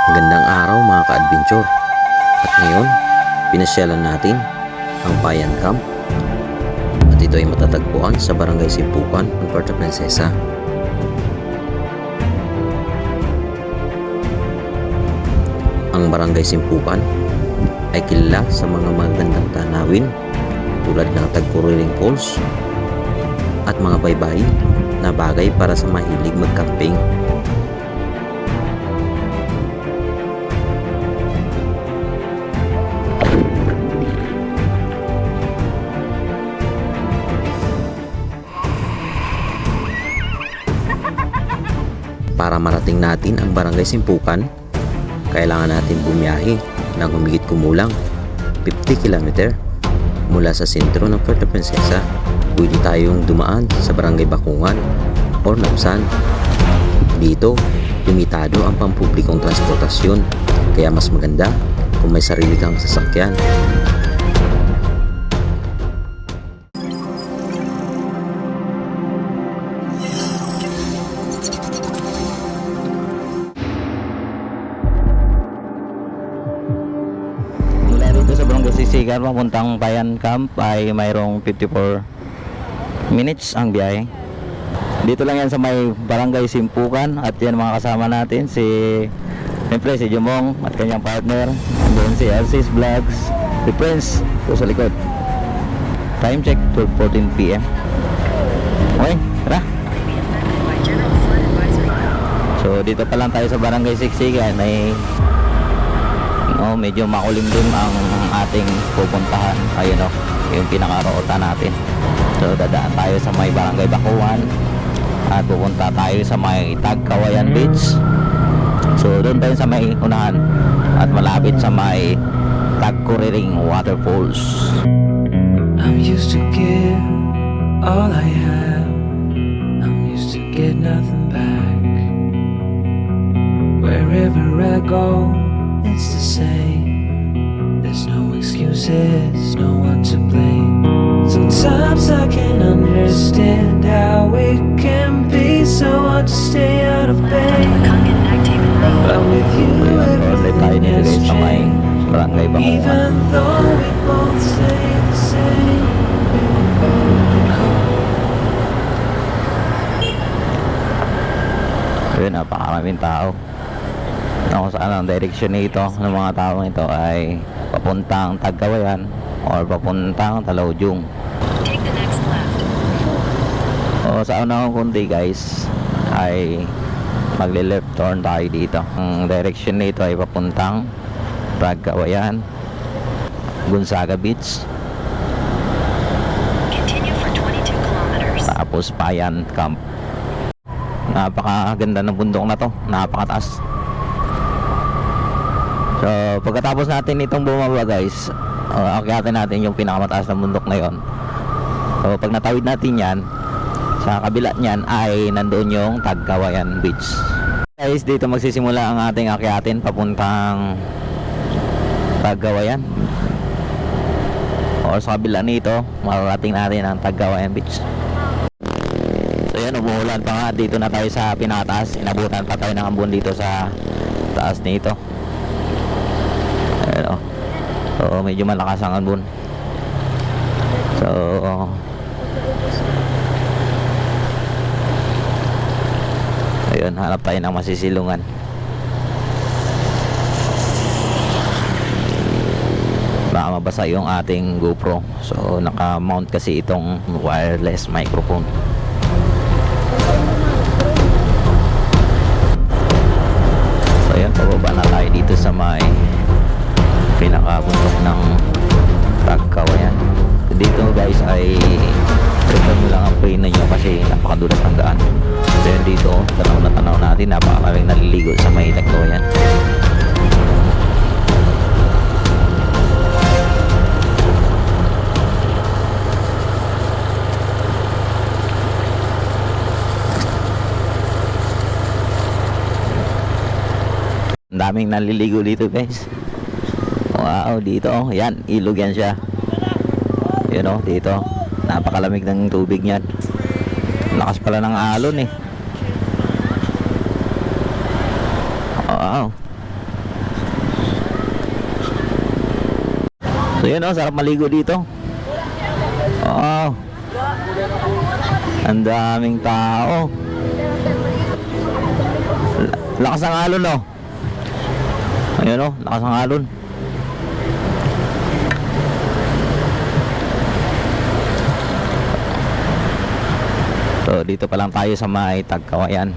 Magandang araw mga ka-adventure. At ngayon, pinasyalan natin ang Bayan Camp. At ito ay matatagpuan sa Barangay Simpukan, Puerto Princesa. Ang Barangay Simpukan ay kilala sa mga magandang tanawin tulad ng Tagkuriling Falls at mga baybay na bagay para sa mahilig mag-camping. Para marating natin ang Barangay Simpukan, kailangan natin bumiyahe ng humigit kumulang 50 km mula sa sentro ng Puerto Princesa. Pwede tayong dumaan sa Barangay Bakungan o Napsan. Dito, limitado ang pampublikong transportasyon, kaya mas maganda kung may sarili kang sasakyan. Dito sa Barangay Sisigan papuntang Bayan Camp ay mayroong 54 minutes ang biyahe. Dito lang yan sa may Barangay Simpukan at yan mga kasama natin si siyempre si Jumong at kanyang partner, and then si Alcis Vlogs, si Prince ito sa likod. Time check 12:14 PM. Okay, tara. So dito pa lang tayo sa Barangay Siksikan ay medyo makulimlim ang ating pupuntahan. Ayun yung pinaka-ruta natin. So dadaan tayo sa may Barangay Bakuan at pupunta tayo sa may Tagkawayan Beach. So doon tayo sa may unahan at malapit sa may Tagkuriling Waterfalls. I'm used to give all I have. I'm used to get nothing back. Wherever I go, it's the same. There's no excuses, no one to blame. Sometimes I can't understand how it can be so hard to stay out of pain. But with you everything has changed. Barangay Bakuan. Even though we both stay the same. Ayun, napakaraming tao. Kung saan ang direksyon nito ng mga tao ito ay papuntang Tagkawayan or papuntang Talaujung. Take the next left. O sa unang kundi guys ay magle-left turn tayo dito. Ang direction nito ay papuntang Tagkawayan, Gonzaga Beach, Continue for 22 kilometers. tapos Bayan Camp. Napakaganda ng bundok na to, napakataas. So pagkatapos natin itong bumaba guys, akyatin natin yung pinakamataas na bundok na yon. So pag natawid natin yan, sa kabila niyan ay nandoon yung Tagkawayan Beach. Guys, dito magsisimula ang ating akyatin papuntang Tagkawayan. O sa kabila nito, mararating natin ang Tagkawayan Beach. So yan, umuulan pa nga. Dito na tayo sa pinakataas. Inabutan pa tayo ng ambon dito sa taas nito. Ayan, so medyo malakas ang ambon. So ayun, hanap tayo ng masisilungan. Baka mabasa yung ating GoPro. So naka-mount kasi itong wireless microphone. So ayan, pababa na tayo dito sa may pinakabundok ng Tagkawayan. Dito guys ay record nyo lang ang preno nyo kasi napakadulas ng daan. Then dito, tanaw na tanaw natin, napakaraming naliligo sa may Tagkawayan. Ang daming naliligo dito guys. Wow, dito yan, ilog yan siya. Yun dito napakalamig ng tubig niyan. Lakas pala ng alon eh. Wow. So yun o, sarap maligo dito. Wow. Ang daming tao. Lakas ng alon o. Ayun o, lakas ng alon. So dito pa lang tayo sa may Tagkawayan.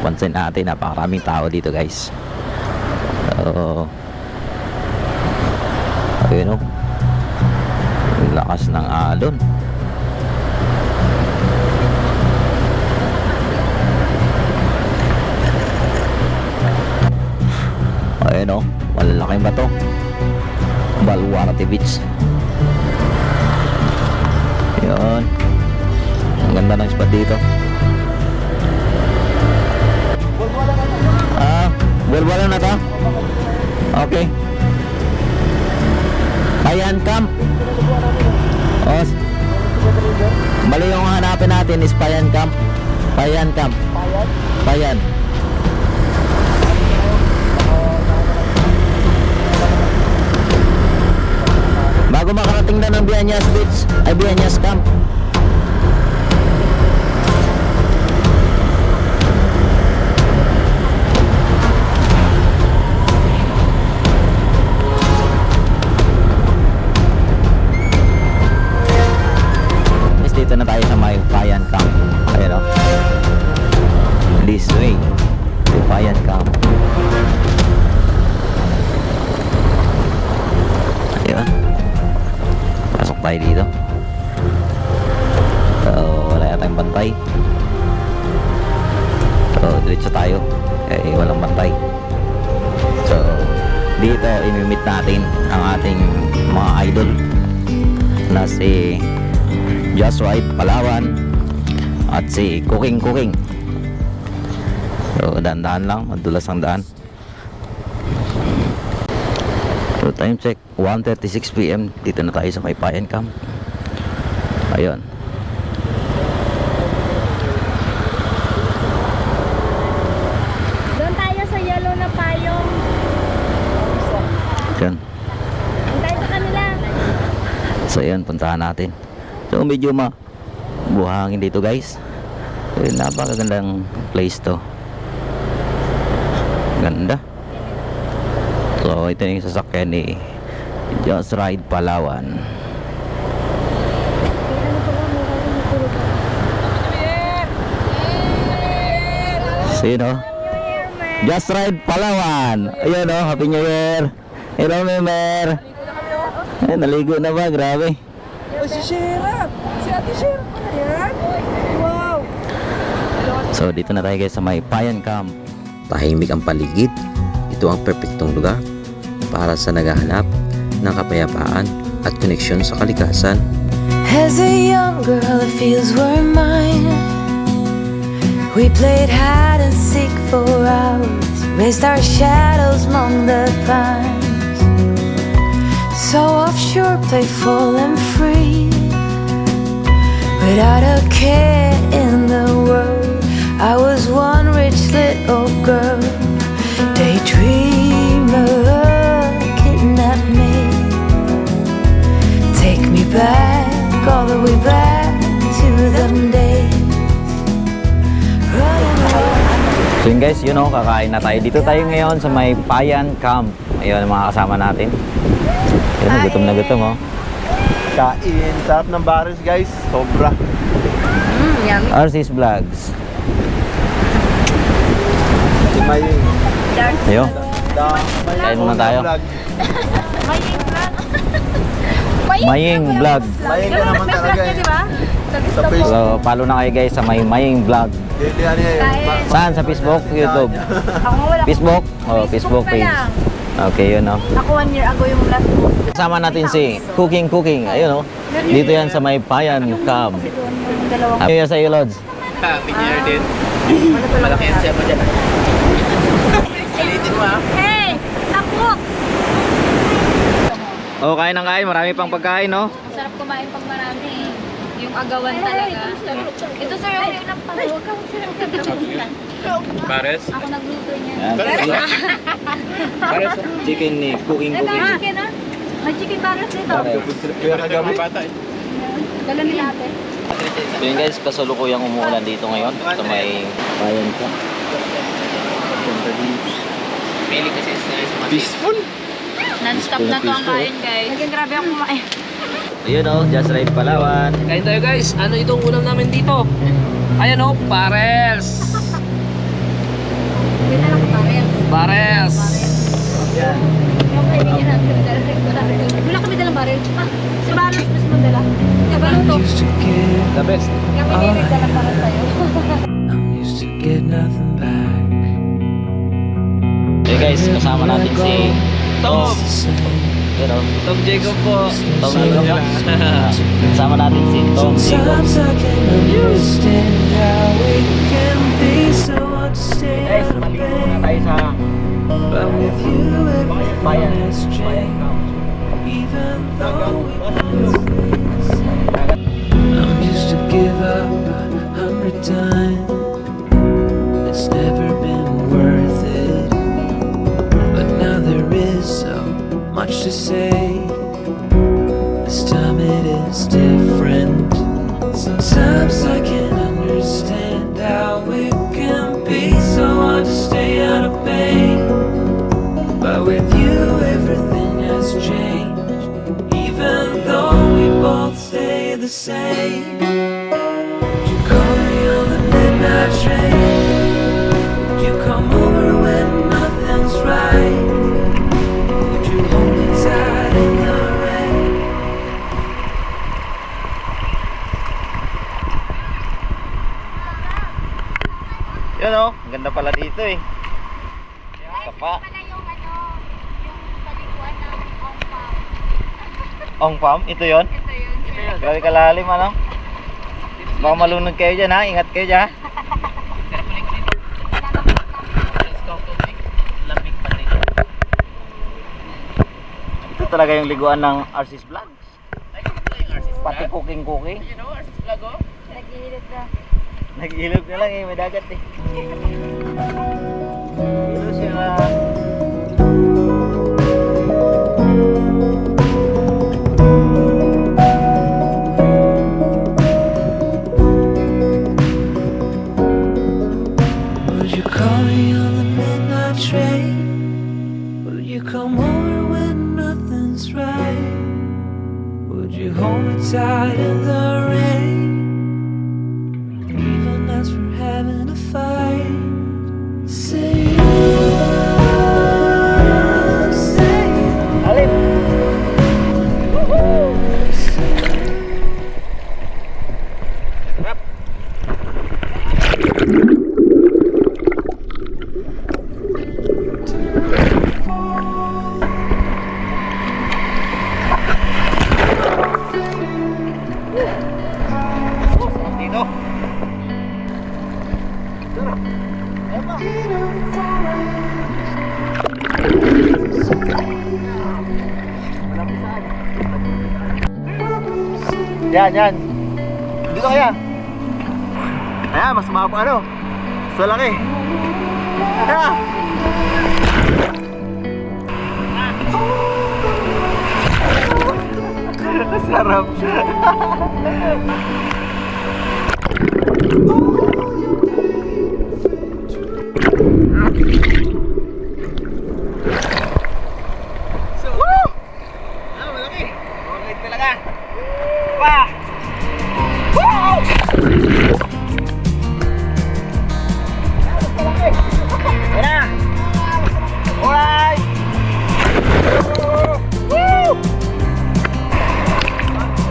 Pansin natin, napakaraming tao dito guys. So ayun o, ang lakas ng alon. Ayun o, malalaking bato. Baluarte Beach. Yun, ang ganda ng spot dito. Bulwala na to? Okay. Payan Camp. Oh, bali yung hanapin natin is Payan Camp. Payan Camp. Payan. Bago makarating na ng Bianyas Beach, ay Bianyas Camp. Dito na tayo sa may Payan Camp. Ayan o. This way to Payan Camp. Ayan. Pasok tayo dito. So, wala yatang bantay. So, diretso tayo. Eh, walang bantay. So, dito imimit natin ang ating mga idol na si Just Right Palawan at si Cooking. So daan-daan lang, madulas ang daan. So time check 1:36 PM. Dito na tayo sa may Payan Camp. Ayun. Doon tayo sa yellow na payong. Yan. Doon tayo sa kanila. So yan, puntahan natin. So medyo buhangin dito guys. So, napakagandang place to. Ganda. So ito yung sasakyan ni Just Ride Palawan. So yun o, Just Ride Palawan. Ayun o, Happy New Year. Hello Memer. Ay, naligo na ba? Grabe. O si Shira! Si Ate Shira pa na yan? Wow! So dito na tayo guys sa may Payan Camp. Tahimik ang paligid. Ito ang perpektong lugar para sa naghahanap ng kapayapaan at koneksyon sa kalikasan. As a young girl, the fields were mine. We played hide and seek for hours, raised our shadows among the pines. So offshore, playful and free, without a care in the world. I was one rich little girl, daydreamer, kidnap me, take me back, all the way back to them days. Running away. So yun guys, yun o, kakain na tayo. Dito tayo ngayon sa may Payan Camp. Ayun ang mga kasama natin. Ayun, gutom na gutom o. Kain. Sarap ng baris guys. Sobra. RC's Vlogs. Si Maying. Ayun, kain muna tayo. Maying Vlog. Maying ka naman talaga eh. Sa Facebook. So follow na kayo guys sa may Maying Vlog. Hindi ano eh. Saan? Sa Facebook? YouTube? Facebook? Oh, Facebook page. Okay, yun o. Ako 1 year ago yung last post. Kasama natin si Cooking. Ayun o. Dito yan sa may Payan Camp. Ano yan sa iyo, Lods? Hey! Ako! Oh, kain ng kain. Marami pang pagkain, no? Masarap kumain pag marami. Yung agawan talaga. Ito sir, yung napag. Pares? Ako nagluto niya. Pares, chicken ni cooking. Chicken ah. May chicken pares dito. Kaya kagabi. Dala nila ate. So yun guys, kasalukuyang umuulan dito ngayon sa may bayan ko. Peaceful. Non-stop na to ang kain guys. Naging grabe ako kumain. Ayun oh, Just Right Palawan. Kain tayo guys. Ano itong ulam namin dito? Ayan oh, pares. Kita lang pares. Pares. Yan. Yung kaibigan natin. Wala kami dalang baril. Si Balos mas magdala. Kaya ba ito? I'm used to give, The best. Kaya may nagdala para sa'yo. I'm used to get nothing back. Hey guys, kasama natin si Tom. It's the same. Pero, Tom Jacob po. Tom Jacob. Kasama natin si Tom Jacob. Sometimes I can understand how it can be so hard to stay Guys, out of maligo bed. na tayo sa But with you, everything bayan. has changed. Even though I'm used to give up 100 times. It's never been worth it. But now there is so much to say. This time it is different. Sometimes I can't understand how it can be so hard to stay out of pain. But with you, everything has changed. Even though we both stay the same. Would you call me on the midnight train? Would you come over when nothing's right? Would you hold me tight in the rain? Yun oh, ang ganda pala dito eh. Sapa. Ong Farm? Ito yon? Grabe kalalim ano? Baka malunod kayo dyan ha, ingat kayo dyan ha. Ito talaga yung liguan ng RC's Vlogs. Pati cooking. Nag-iilip ka. Nag-ilog na lang eh, may dagat eh. Ilo siya. Would you call me on the midnight train? Would you come over when nothing's right? Would you hold me tight in the rain? Even as we're having a fight. Say Alip! Dito. Yan. Dito kaya. Ayan, mas mapa ano. Sa laki. Ayan. Sarap. Woo! Ah, malaki. Malaki talaga. Pa! Woo! Ayan na! Alright! Woo!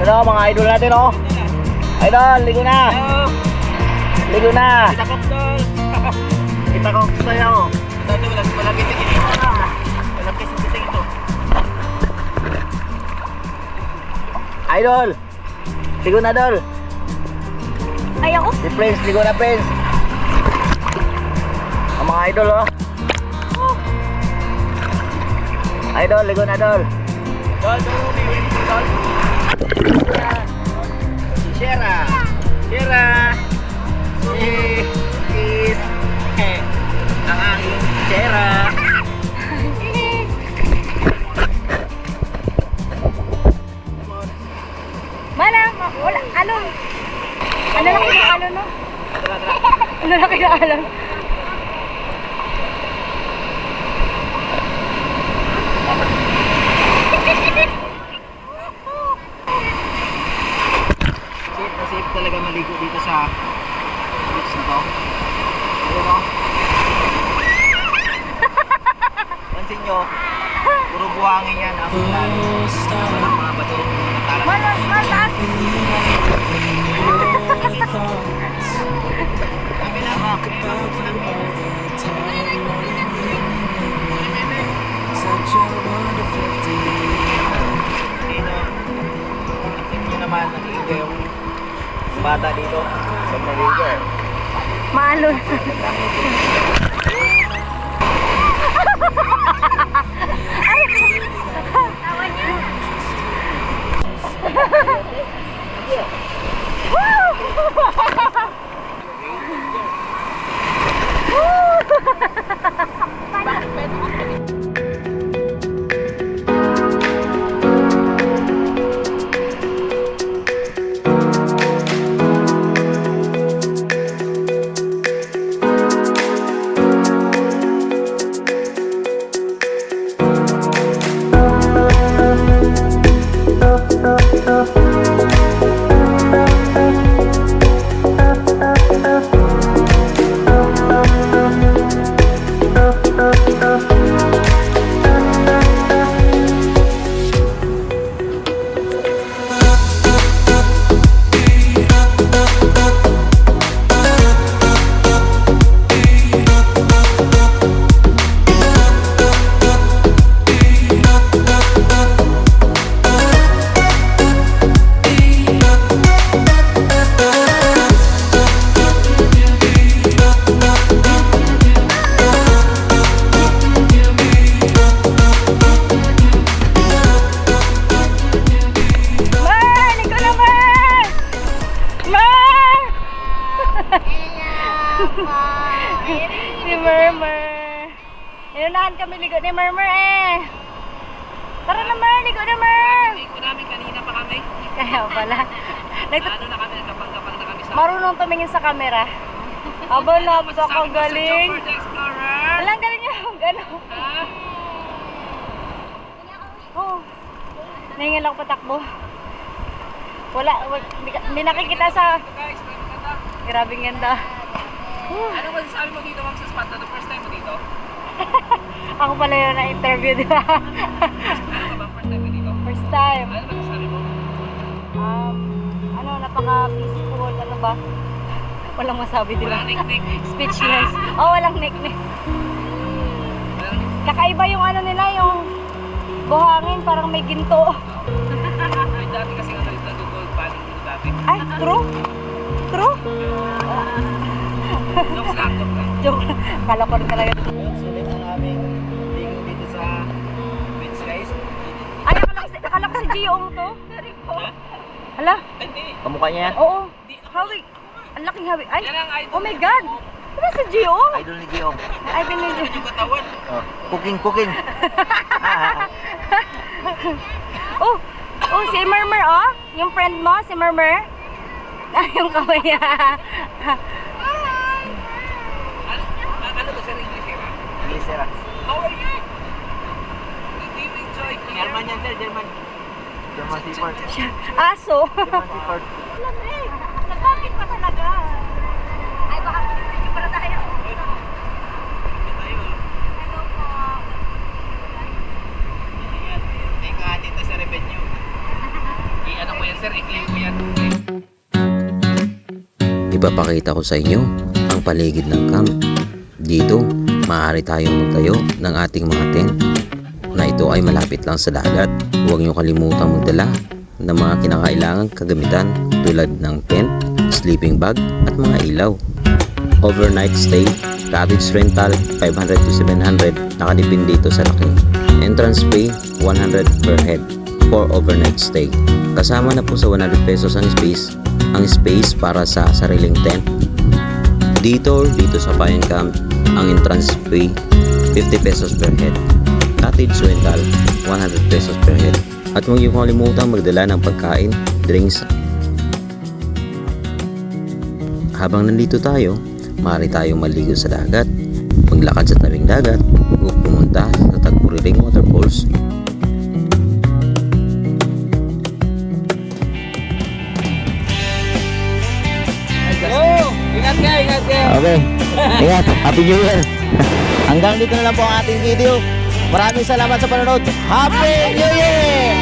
Ano mga idol natin oh? Idol, ligo na! Ligo na! Kita ko sa'yo! Malapit sa ginito na! Malapit sa ginito! Idol! Ligo na, Dol! Ay ako? Si Prince, ligo na, Prince! Ang mga idol, oh! Idol, ligo na, Dol! Dol! Si Shera! Si Is! Ano na kaya alam? Safe na safe talaga maligo dito sa beach na to. Ayun o. Pansin nyo, puro buhangin yan. Ang mga bato. Malas, malas! Kami lang dito. Ito naman, nag-enjoy yung bata dito. Pag nag-enjoy. Maalo. Si Murmur. Inunahan kami ligo ni Murmur eh. Tara na Mer, ligo na Mer. Ligo namin kanina pa kami. Kaya pala. Ano na kami, nagkapang-kapang na kami sa... Marunong tumingin sa camera. Aba, napakagaling. Chopper the Explorer. Alang galing niya. Gano. Ha? Oh. Nahingal ako patakbo. Wala, hindi nakikita sa... Guys, may maganda. Grabing ganda. Ano ba sabi mo dito ma'am sa spot na the first time mo dito? Ako pala yun na-interview, di ba? Ano ka ba first time mo dito? First time. Ano ba sabi mo? Napaka-peaceful, ano ba? Walang masabi, di ba? Walang nick-nick. Speechless. Oh, walang nick-nick. Kakaiba yung ano nila, yung buhangin, parang may ginto. May dati kasi nga nag-gold panning dito dati. Ay, true? True? Jokes lang, joke lang. Joke. Kala ko rin talaga. Sulit ang aming ligo dito sa beach guys. Ay, akala ko si Gio to. Hala? Hindi. Kamukha niya yan? Oo. Hawig. Ang laking hawig. Ay, Yan ang idol. oh my God. Diba si Gio? Idol ni Gio. Ay, binili. Yung katawan. Oh, cooking. Oh, si Murmur, oh. Yung friend mo, si Murmur. Yung kaway niya. Ano to sir, English era? English era. How are you? Do you enjoy? German yan sir, German. German seaport. Aso. German seaport. Lamig. Nagpapit pa talaga. Ay, baka pinipigil pala tayo. Hello po. Teka, dito sa revenue. Ano mo yan sir, i-claim mo yan. Ipapakita ko sa inyo ang paligid ng camp. Dito, maaari tayong magtayo ng ating mga tent na ito ay malapit lang sa dagat. Huwag niyo kalimutang magdala ng mga kinakailangang kagamitan tulad ng tent, sleeping bag at mga ilaw. Overnight stay, cottage rental 500 to 700, nakadepende dito sa laki. Entrance fee 100 per head for overnight stay. Kasama na po sa 100 pesos ang space para sa sariling tent. Dito sa Payan Camp, ang entrance fee 50 pesos per head. Cottage rental 100 pesos per head. At huwag niyo kalimutang magdala ng pagkain, drinks. Habang nandito tayo, Maaari tayong maligo sa dagat, maglakad sa tabing dagat, o pumunta sa Tagpuriring Waterfalls. Oh, ingat ka. Okay. Ingat. Happy New Year. Hanggang dito na lang po ang ating video. Maraming salamat sa panonood. Happy New Year!